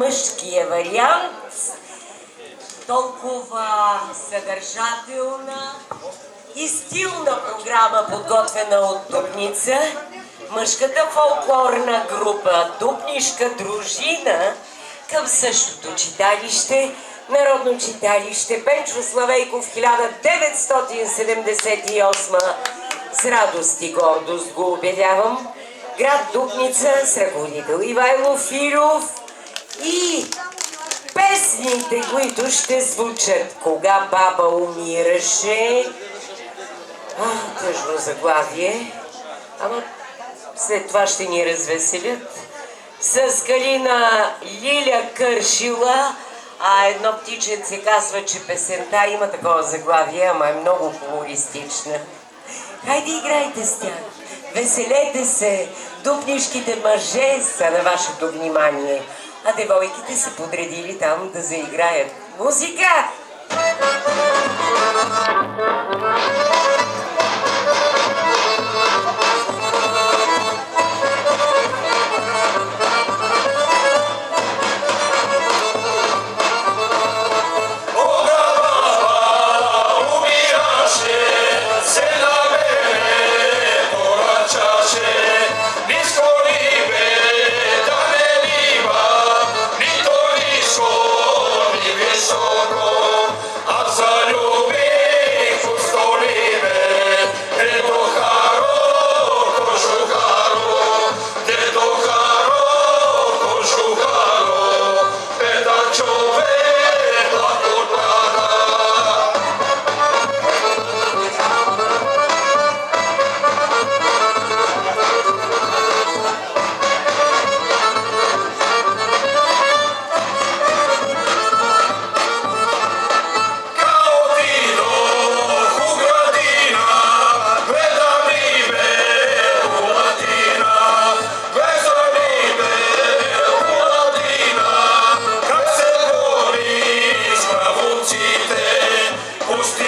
мъжкия вариант. Толкова съдържателна и стилна програма, подготвена от Дупница. Мъжката фолклорна група Дупнишка дружина към същото читалище, Народно читалище Пенчо Славейков 1978. С радост и гордост го обявявам. Град Дупница с ръководител Ивайло Филов и песните, които ще звучат: Кога баба умираше. Тъжно заглавие, ама след това ще ни развеселят. С Калина Лиля Кършила, едно птиченце казва, че песента има такова заглавие, ама е много хумористична. Хайде, играйте с тях, веселете се, дупнишките мъже са на вашето внимание, а девойките са подредили там да заиграят. Музика! Пусти